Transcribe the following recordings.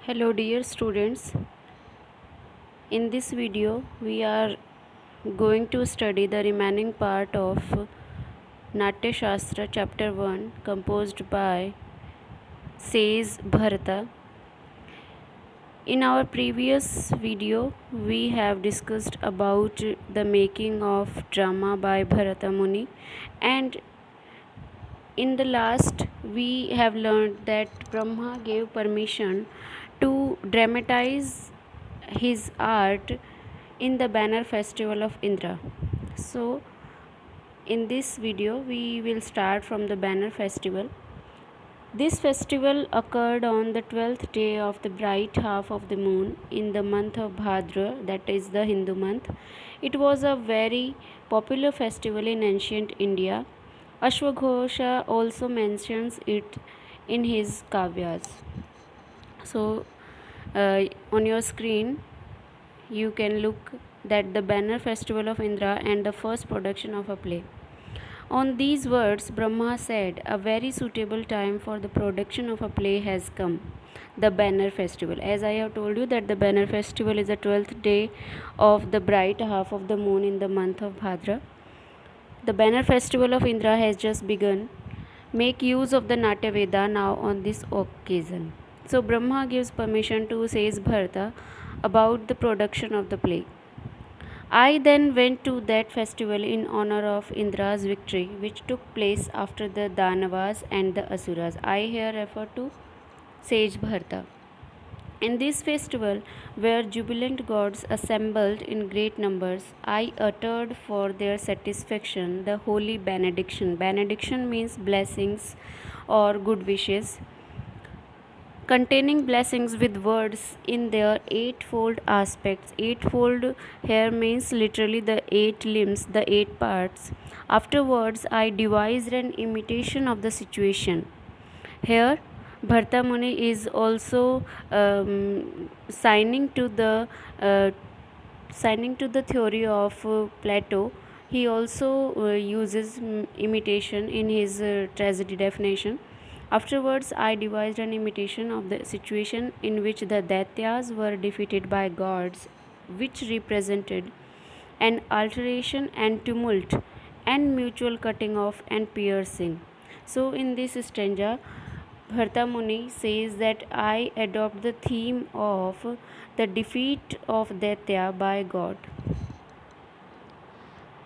Hello dear students, in this video we are going to study the remaining part of Natya Shastra chapter 1 composed by says Bharata. In our previous video we have discussed about the making of drama by Bharata Muni, and in the last we have learned that Brahma gave permission to dramatize his art in the banner festival of Indra. So in this video we will start from the banner festival. This festival occurred on the 12th day of the bright half of the moon in the month of Bhadra, that is the Hindu month. It was a very popular festival in ancient India. Ashwaghosha also mentions it in his kavyas. So on your screen you can look that the banner festival of Indra and the first production of a play. On these words, Brahma said, "A very suitable time for the production of a play has come, the banner festival." As I have told you that the banner festival is the 12th day of the bright half of the moon in the month of Bhadra. The banner festival of Indra has just begun. Make use of the Natya Veda now on this occasion. So Brahma gives permission to says Bharata about the production of the play. I then went to that festival in honor of Indra's victory, which took place after the Danavas and the Asuras. I here refer to sage Bharata. In this festival, where jubilant gods assembled in great numbers, I uttered for their satisfaction the holy benediction. Benediction means blessings or good wishes, containing blessings with words in their eightfold aspects. Eightfold here means literally the 8 limbs, the 8 parts. Afterwards, I devised an imitation of the situation. Here, Bharata Muni is also signing to the theory of Plato. He also uses imitation in his tragedy definition. Afterwards, I devised an imitation of the situation in which the Daityas were defeated by gods, which represented an alteration and tumult and mutual cutting off and piercing. So, in this stanza, Bharata Muni says that I adopt the theme of the defeat of Daitya by God.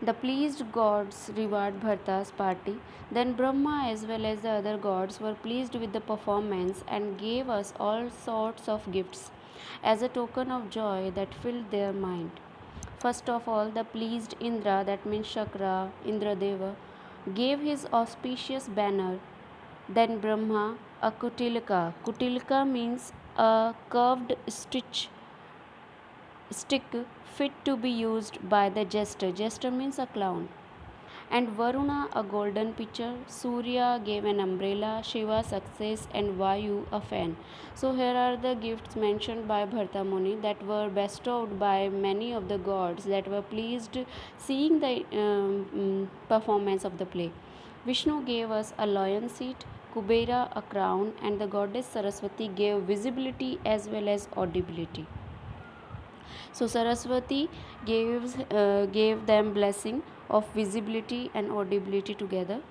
The pleased gods reward Bharata's party. Then Brahma as well as the other gods were pleased with the performance and gave us all sorts of gifts as a token of joy that filled their mind. First of all, the pleased Indra, that means Shakra, Indradeva, gave his auspicious banner. Then Brahma, a Kutilka. Kutilka means a curved stick fit to be used by the jester. Jester means a clown. And Varuna a golden pitcher, Surya gave an umbrella, Shiva success, and Vayu a fan. So here are the gifts mentioned by Bharata Muni that were bestowed by many of the gods that were pleased seeing the performance of the play. Vishnu gave us a lion seat, Kubera a crown, and the goddess Saraswati gave visibility as well as audibility. So Saraswati gave them blessing of visibility and audibility together.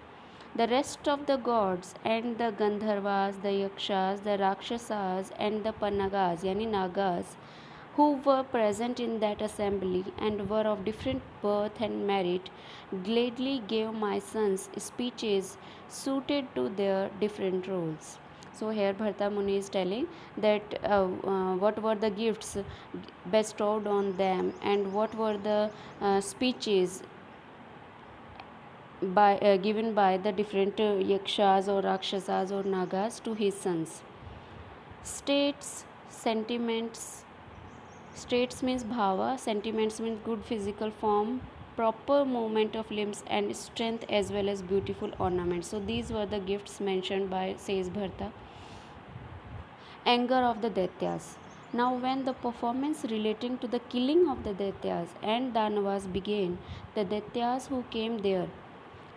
The rest of the gods and the Gandharvas, the Yakshas, the Rakshasas, and the Panagas, yani Nagas, who were present in that assembly and were of different birth and merit, gladly gave my sons speeches suited to their different roles. So here Bharata Muni is telling that what were the gifts bestowed on them and what were the speeches given by the different yakshas or rakshasas or nagas to his sons. Sentiments. States means bhava, sentiments means good physical form, proper movement of limbs, and strength as well as beautiful ornaments. So these were the gifts mentioned by says Bharata. Anger of the Daityas. Now, when the performance relating to the killing of the Daityas and Danavas began, the Daityas who came there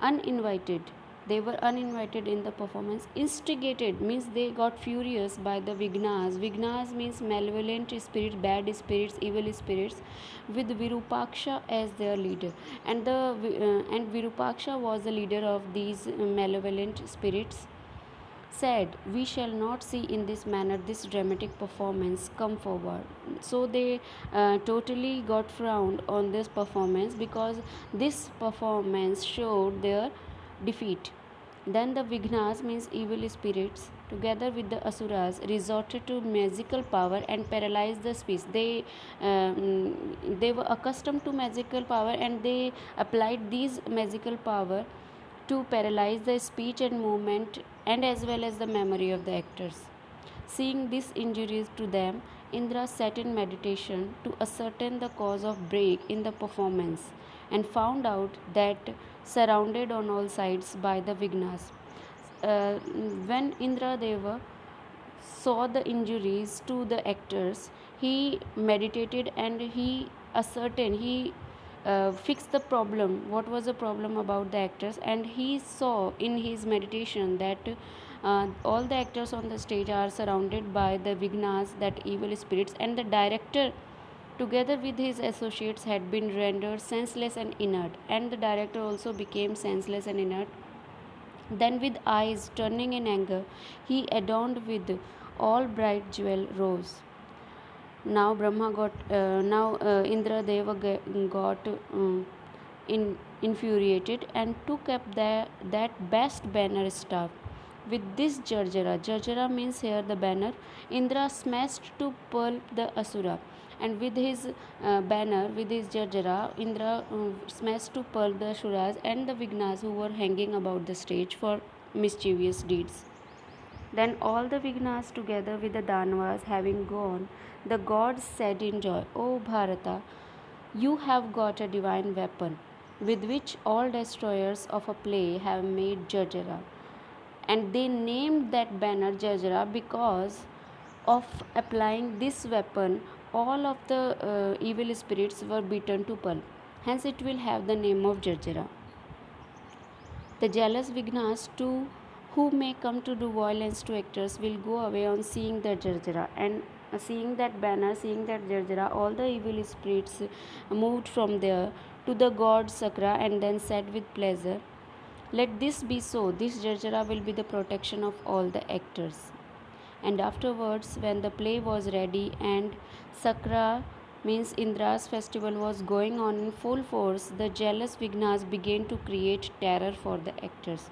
uninvited They were uninvited in the performance. Instigated means they got furious by the Vignas. Vignas means malevolent spirits, bad spirits, evil spirits, with Virupaksha as their leader. And Virupaksha was the leader of these malevolent spirits. Said, "We shall not see in this manner this dramatic performance. Come forward." So they totally got frowned on this performance because this performance showed their defeat. Then the Vignas means evil spirits, together with the Asuras, resorted to magical power and paralyzed the speech. They were accustomed to magical power and they applied these magical power to paralyze the speech and movement and as well as the memory of the actors. Seeing these injuries to them, Indra sat in meditation to ascertain the cause of break in the performance and found out that surrounded on all sides by the Vignas. Uh, when Indra Deva saw the injuries to the actors, he meditated and he fixed the problem. What was the problem about the actors? And he saw in his meditation that all the actors on the stage are surrounded by the Vignas, that evil spirits, and the director together with his associates had been rendered senseless and inert, and the director also became senseless and inert. Then, with eyes turning in anger, he adorned with all bright jewel rose. Now Indra Deva got infuriated and took up that best banner staff. With this Jarjara means here the banner, Indra smashed to pulp the Asura. And with his banner, with his Jarjara, Indra smashed to pulp the Asuras and the Vignas who were hanging about the stage for mischievous deeds. Then all the Vignas together with the Danavas having gone, the gods said in joy, "O Bharata, you have got a divine weapon with which all destroyers of a play have made Jarjara." And they named that banner Jarjara because of applying this weapon, all of the evil spirits were beaten to pulp. Hence, it will have the name of Jarjara. The jealous Vignas too, who may come to do violence to actors, will go away on seeing the Jarjara. And seeing that banner, seeing that Jarjara, all the evil spirits moved from there to the god Sakra and then said with pleasure, "Let this be so. This Jarjara will be the protection of all the actors." And afterwards, when the play was ready and Sakra means Indra's festival was going on in full force, the jealous Vignas began to create terror for the actors.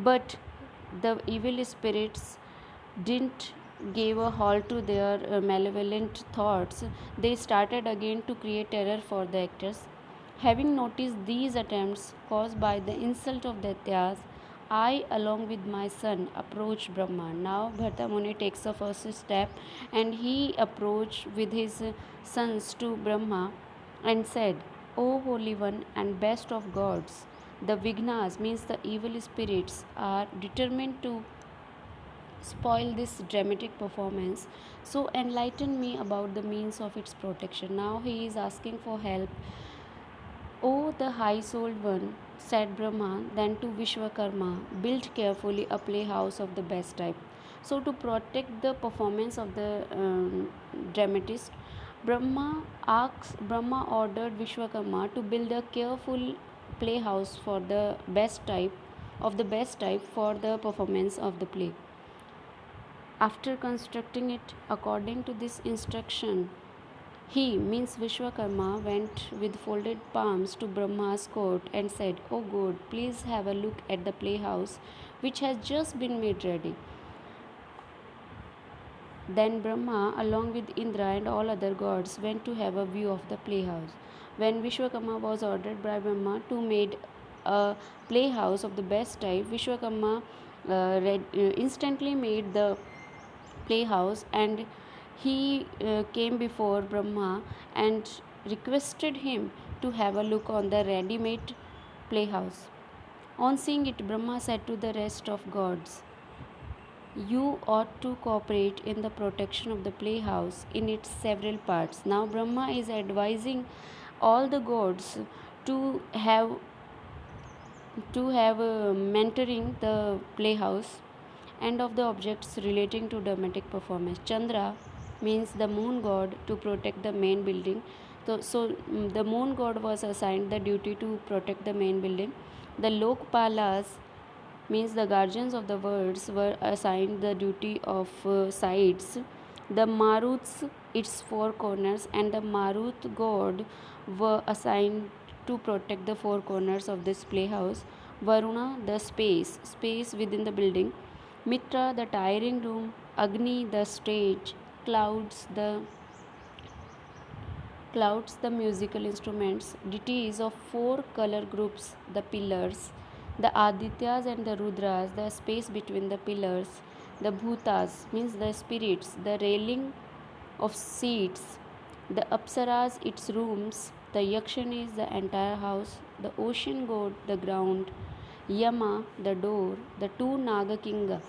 But the evil spirits didn't give a halt to their malevolent thoughts. They started again to create terror for the actors. Having noticed these attempts caused by the insult of Daityas, I, along with my son, approached Brahma. Now Bharata Muni takes the first step and he approached with his sons to Brahma and said, "O Holy One and best of gods, the Vignas means the evil spirits are determined to spoil this dramatic performance. So enlighten me about the means of its protection." Now he is asking for help. "O the high-souled one," said Brahma, then to Vishwakarma, "build carefully a playhouse of the best type." So to protect the performance of the dramatist, Brahma ordered Vishwakarma to build a careful playhouse for the best type for the performance of the play. After constructing it according to this instruction, he, means Vishwakarma, went with folded palms to Brahma's court and said, "O God, please have a look at the playhouse which has just been made ready." Then Brahma, along with Indra and all other gods, went to have a view of the playhouse. When Vishwakarma was ordered by Brahma to make a playhouse of the best type, Vishwakarma instantly made the playhouse, and he came before Brahma and requested him to have a look on the ready made playhouse. On seeing it, Brahma said to the rest of gods, "You ought to cooperate in the protection of the playhouse in its several parts." Now, Brahma is advising all the gods to have to have mentoring the playhouse and of the objects relating to dramatic performance. Chandra means the moon god to protect the main building. The moon god was assigned the duty to protect the main building. The Lokpalas means the guardians of the words were assigned the duty of sides. The Maruts its four corners, and the Marut god were assigned to protect the four corners of this playhouse. Varuna the space within the building. Mitra the tiring room. Agni the stage. Clouds the musical instruments. Deities of four color groups, the pillars, the Adityas and the Rudras, the space between the pillars, the Bhutas means the spirits, the railing of seats, the Apsaras its rooms, the Yakshanis the entire house, the ocean god the ground, Yama the door, the two Nagakinga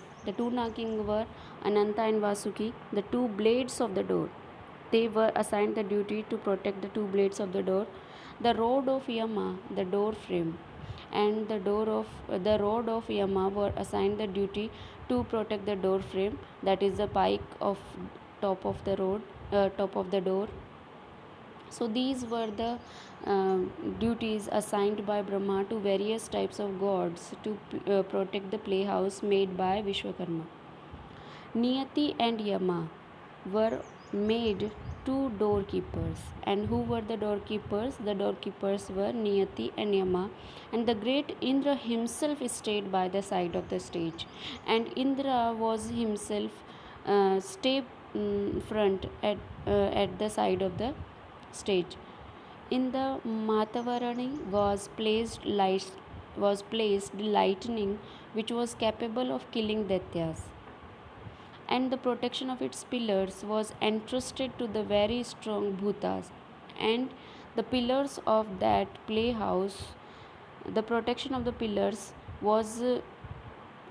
were Ananta and Vasuki, the two blades of the door. They were assigned the duty to protect the two blades of the door, the rod of Yama, the door frame, and the rod of Yama were assigned the duty to protect the door frame, that is the pike of top of the door. So these were the duties assigned by Brahma to various types of gods to protect the playhouse made by Vishwakarma. Niyati and Yama were made two doorkeepers. And who were the doorkeepers? The doorkeepers were Niyati and Yama. And the great Indra himself stayed by the side of the stage. And Indra was himself stay front at the side of the stage. In the Matavarani was placed lightning which was capable of killing Daityas, and the protection of its pillars was entrusted to the very strong Bhutas. And the pillars of that playhouse, the protection of the pillars was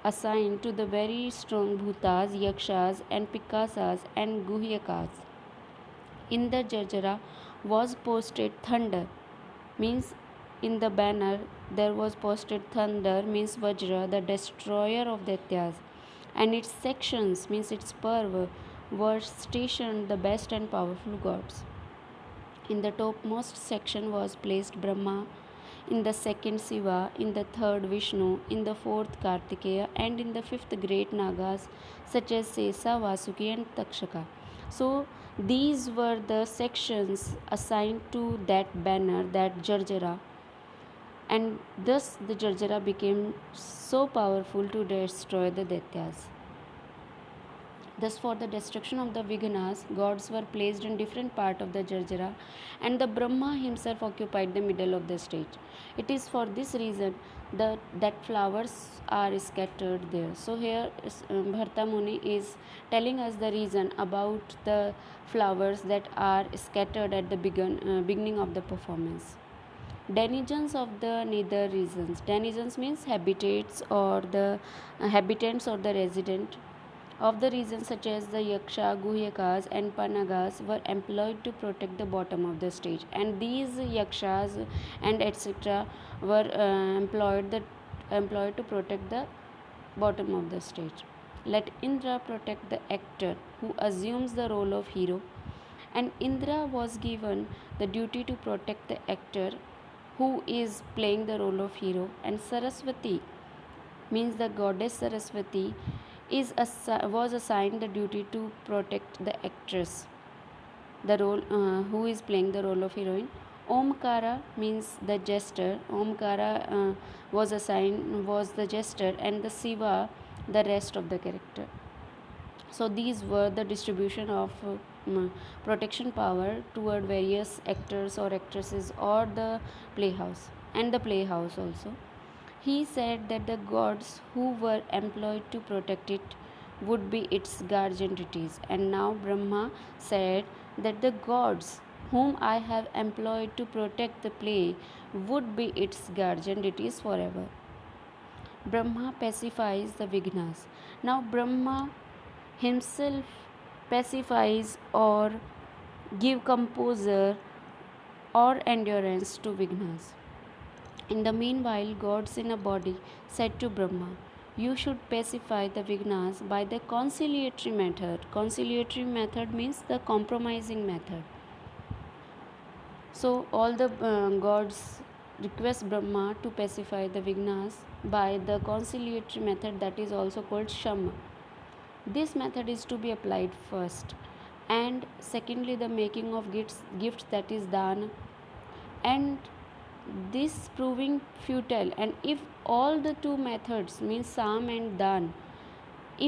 assigned to the very strong Bhutas, Yakshas, and Pikasas and Guhyakas. In the Jarjara was posted thunder, means in the banner there was posted thunder, means Vajra, the destroyer of Daityas, and its sections, means its Parva, were stationed the best and powerful gods. In the topmost section was placed Brahma, in the second Shiva, in the third Vishnu, in the fourth Kartikeya, and in the fifth great Nagas such as Sesa, Vasuki, and Takshaka. So these were the sections assigned to that banner, that Jarjara, and thus the Jarjara became so powerful to destroy the Daityas. Thus, for the destruction of the Vignas, gods were placed in different part of the Jarjara, and the Brahma himself occupied the middle of the stage. It is for this reason that flowers are scattered there. So here Bharta Muni is telling us the reason about the flowers that are scattered at the beginning of the performance. Denizens of the nether regions. Denizens means habitats or the habitants or the resident of the regions such as the Yaksha, Guhyakas, and Panagas were employed to protect the bottom of the stage, and these Yakshas and etc. were employed to protect the bottom of the stage. Let Indra protect the actor who assumes the role of hero, and Indra was given the duty to protect the actor who is playing the role of hero, and Saraswati means the goddess Saraswati was assigned the duty to protect the actress, the role who is playing the role of heroine. Omkara means the jester. Omkara was the jester, and the Shiva the rest of the character. So these were the distribution of protection power toward various actors or actresses or the playhouse and the playhouse also. He said that the gods who were employed to protect it would be its guardian deities. And now Brahma said that the gods whom I have employed to protect the play would be its guardian deities forever. Brahma pacifies the Vignas. Now Brahma himself pacifies or give composure or endurance to Vignas. In the meanwhile, gods in a body said to Brahma, "You should pacify the Vignas by the conciliatory method." Conciliatory method means the compromising method. So, all the gods request Brahma to pacify the Vignas by the conciliatory method, that is also called Shama. This method is to be applied first, and secondly, the making of gifts, that is dana, and this proving futile. And if all the two methods, means Sam and Dan,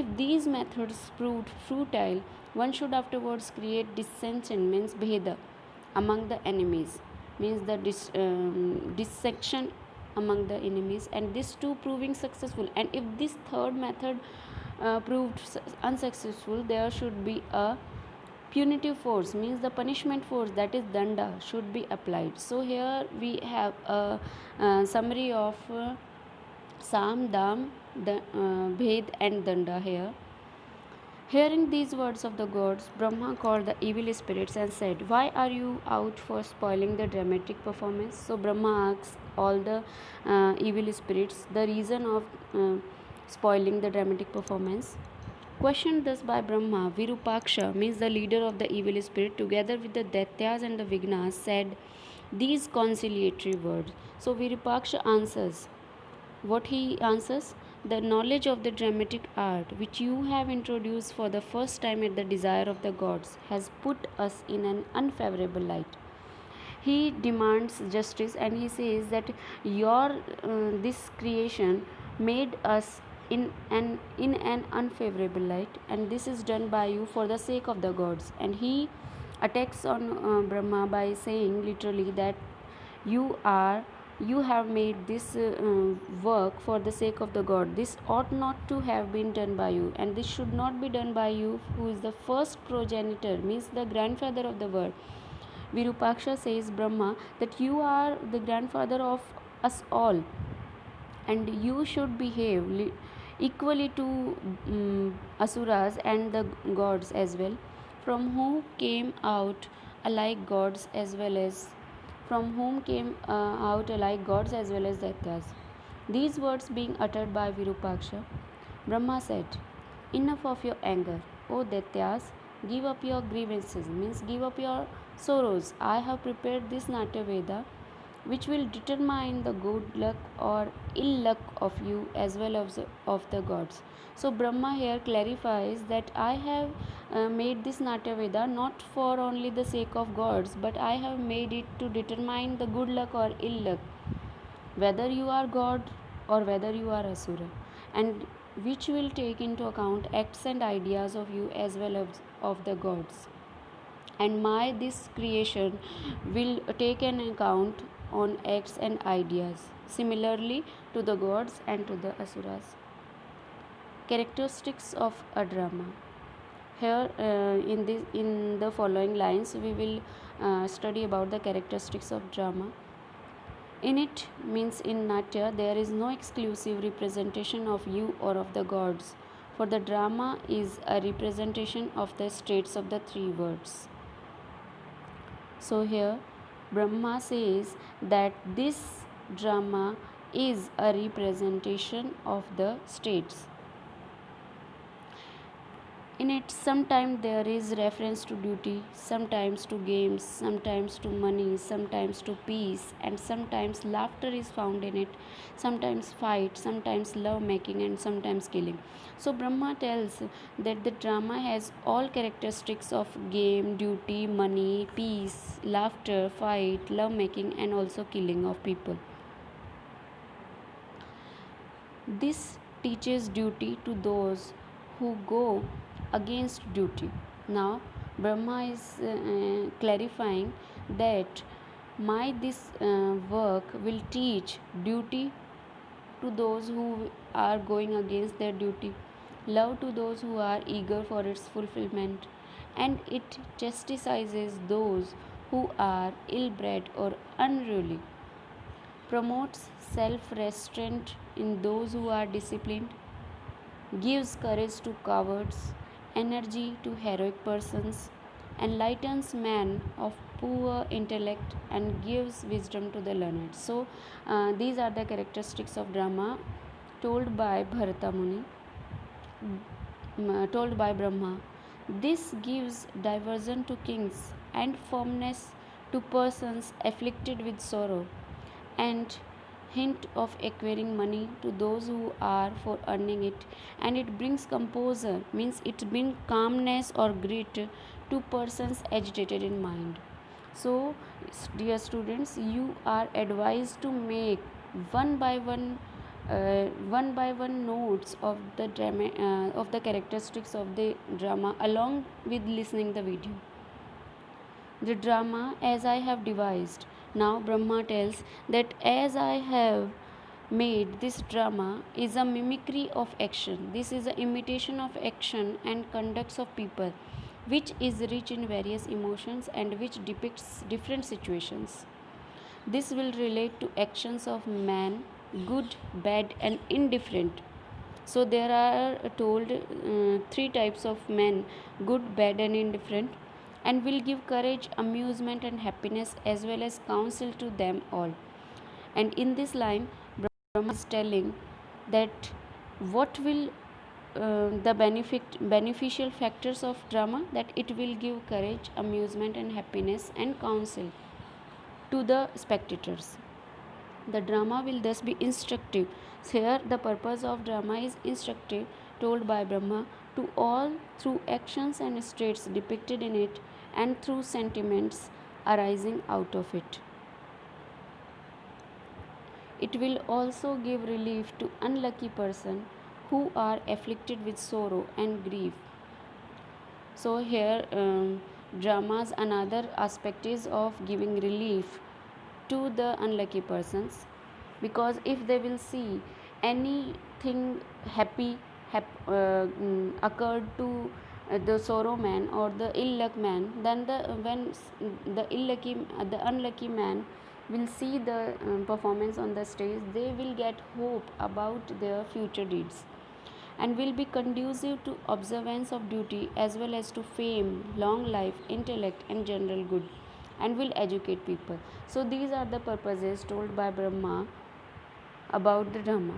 if these methods proved futile, one should afterwards create dissension, means bheda, among the enemies, means the dissection among the enemies, and this too proving successful. And if this third method proved unsuccessful, there should be a punitive force, means the punishment force, that is danda, should be applied. So here we have a summary of Sam, Dam, Bhed and Danda here. Hearing these words of the gods, Brahma called the evil spirits and said, "Why are you out for spoiling the dramatic performance?" So Brahma asked all the evil spirits the reason of spoiling the dramatic performance. Questioned thus by Brahma, Virupaksha, means the leader of the evil spirit, together with the Daityas and the Vignas, said these conciliatory words. So Virupaksha answers. What he answers? The knowledge of the dramatic art, which you have introduced for the first time at the desire of the gods, has put us in an unfavorable light. He demands justice, and he says that your this creation made us in an unfavorable light, and this is done by you for the sake of the gods. And he attacks on Brahma by saying literally that you have made this work for the sake of the god. This ought not to have been done by you, and this should not be done by you, who is the first progenitor, means the grandfather of the world. Virupaksha says Brahma that you are the grandfather of us all, and you should behave equally to asuras and the gods as well, from whom came out alike gods as well as Daityas. These words being uttered by Virupaksha, Brahma said, "Enough of your anger, O Daityas, give up your grievances," means give up your sorrows. I have prepared this Natya Veda, which will determine the good luck or ill luck of you as well as of the gods. So Brahma here clarifies that I have made this Natya Veda not for only the sake of gods, but I have made it to determine the good luck or ill luck, whether you are god or whether you are asura, and which will take into account acts and ideas of you as well as of the gods. And my this creation will take an account on acts and ideas similarly to the gods and to the asuras. Characteristics of a drama. Here in the following lines we will study about the characteristics of drama. In it, means in Natya, there is no exclusive representation of you or of the gods, for the drama is a representation of the states of the three worlds. So here Brahma says that this drama is a representation of the states. In it, sometimes there is reference to duty, sometimes to games, sometimes to money, sometimes to peace, and sometimes laughter is found in it, sometimes fight, sometimes love making, and sometimes killing. So Brahma tells that the drama has all characteristics of game, duty, money, peace, laughter, fight, love making, and also killing of people. This teaches duty to those who go against duty. Now, Brahma is clarifying that my this work will teach duty to those who are going against their duty, love to those who are eager for its fulfillment, and it chastises those who are ill bred or unruly, promotes self restraint in those who are disciplined, gives courage to cowards, energy to heroic persons, enlightens man of poor intellect and gives wisdom to the learned. So these are the characteristics of drama told by Bharata Muni, told by Brahma. This gives diversion to kings and firmness to persons afflicted with sorrow, and hint of acquiring money to those who are for earning it, and it brings composure, means it brings calmness or grit to persons agitated in mind. So dear students, you are advised to make one by one notes of the drama, of the characteristics of the drama along with listening the video. The drama as I have devised. Now Brahma tells that as I have made this drama is a mimicry of action. This is an imitation of action and conducts of people, which is rich in various emotions and which depicts different situations. This will relate to actions of man, good, bad, and indifferent. So there are told three types of men: good, bad, and indifferent, and will give courage, amusement, and happiness as well as counsel to them all. And in this line, Brahma is telling that what will the beneficial factors of drama, that it will give courage, amusement, and happiness and counsel to the spectators. The drama will thus be instructive. Here, the purpose of drama is instructive, told by Brahma to all through actions and states depicted in it and through sentiments arising out of it. It will also give relief to unlucky persons who are afflicted with sorrow and grief. So here, drama's another aspect is of giving relief to the unlucky persons, because if they will see anything happy occurred to the sorrow man or the ill luck man, then the unlucky man will see the performance on the stage, they will get hope about their future deeds and will be conducive to observance of duty as well as to fame, long life, intellect, and general good, and will educate people. So these are the purposes told by Brahma about the drama.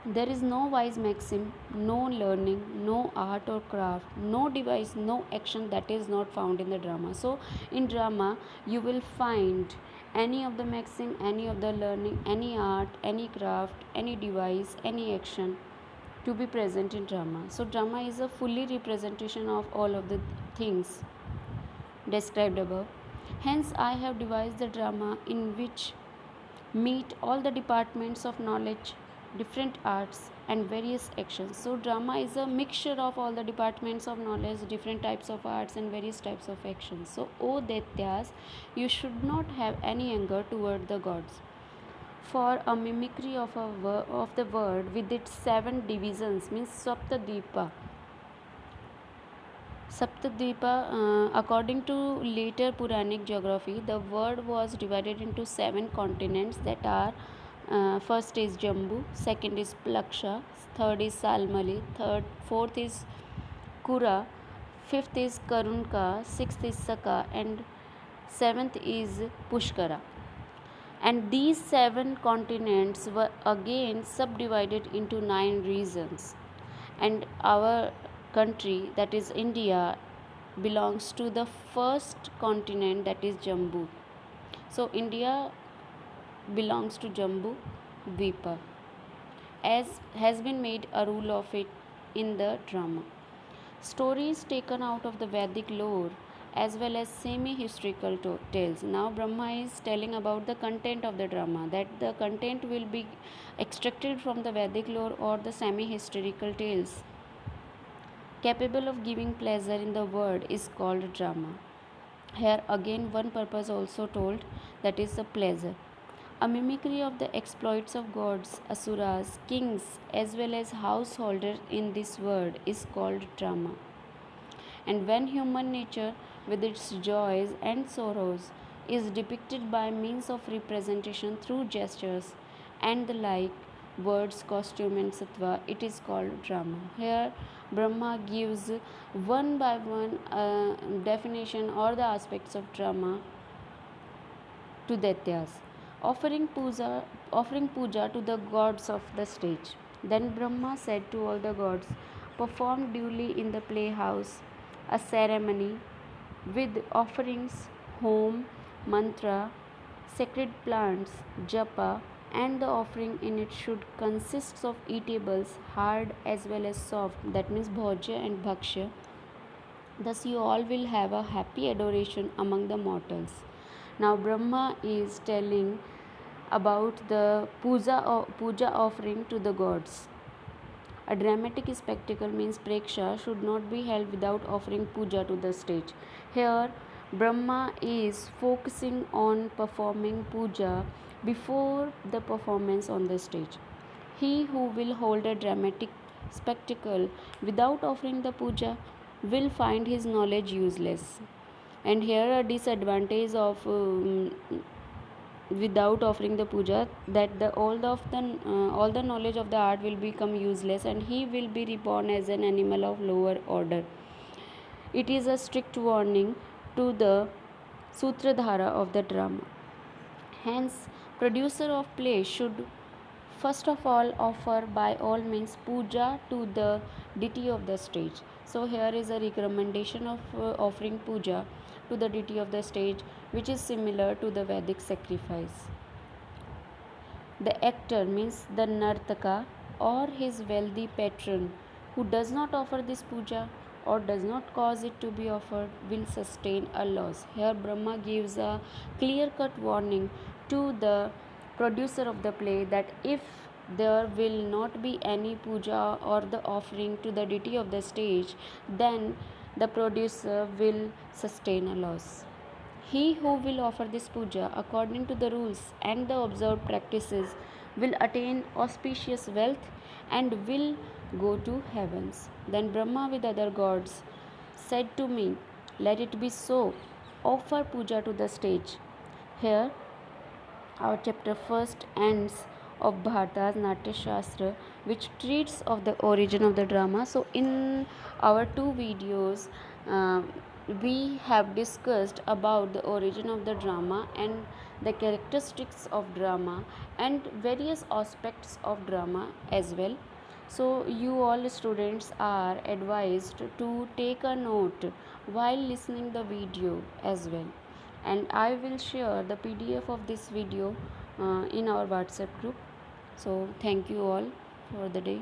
There is no wise maxim, no learning, no art or craft, no device, no action that is not found in the drama. So in drama, you will find any of the maxim, any of the learning, any art, any craft, any device, any action to be present in drama. So drama is a fully representation of all of the things described above. Hence, I have devised the drama in which meet all the departments of knowledge, different arts, and various actions. So drama is a mixture of all the departments of knowledge, different types of arts, and various types of actions. So, O Daityas, you should not have any anger toward the gods. For a mimicry of the word with its 7 divisions means Saptadvipa. According to later Puranic geography, the world was divided into 7 continents that are first is Jambu, second is Plaksha, third is Salmali, fourth is Kura, fifth is Karunka, sixth is Saka, and seventh is Pushkara. And these 7 continents were again subdivided into 9 regions. And our country, that is India, belongs to the first continent, that is Jambu. So India belongs to Jambu Dvipa, as has been made a rule of it in the drama. Stories taken out of the Vedic lore as well as semi-historical tales. Now Brahma is telling about the content of the drama, that the content will be extracted from the Vedic lore or the semi-historical tales capable of giving pleasure in the world is called drama. Here again one purpose also told, that is the pleasure. A mimicry of the exploits of gods, asuras, kings, as well as householders in this world is called drama. And when human nature, with its joys and sorrows, is depicted by means of representation through gestures and the like, words, costume, and sattva, it is called drama. Here, Brahma gives one by one definition or the aspects of drama to Daityas, offering puja to the gods of the stage. Then Brahma said to all the gods, perform duly in the playhouse a ceremony with offerings, home, mantra, sacred plants, japa, and the offering in it should consist of eatables, hard as well as soft, that means bhojya and bhakshya. Thus, you all will have a happy adoration among the mortals. Now, Brahma is telling about the puja offering to the gods. A dramatic spectacle means preksha should not be held without offering puja to the stage. Here, Brahma is focusing on performing puja before the performance on the stage. He who will hold a dramatic spectacle without offering the puja will find his knowledge useless. And here a disadvantage of without offering the puja, that all the knowledge of the art will become useless and he will be reborn as an animal of lower order. It is a strict warning to the sutradhara of the drama. Hence, producer of play should first of all offer by all means puja to the deity of the stage. So here is a recommendation of offering puja to the deity of the stage, which is similar to the Vedic sacrifice. The actor means the nartaka or his wealthy patron who does not offer this puja or does not cause it to be offered will sustain a loss. Here Brahma gives a clear cut warning to the producer of the play that if there will not be any puja or the offering to the deity of the stage, then the producer will sustain a loss. He who will offer this puja according to the rules and the observed practices will attain auspicious wealth and will go to heavens. Then Brahma with other gods said to me, let it be so. Offer puja to the stage. Here our chapter first ends of Bharata's Natya Shastra, which treats of the origin of the drama. So in our two videos, we have discussed about the origin of the drama and the characteristics of drama and various aspects of drama as well. So you all students are advised to take a note while listening the video as well, and I will share the PDF of this video in our WhatsApp group. So thank you all for the day.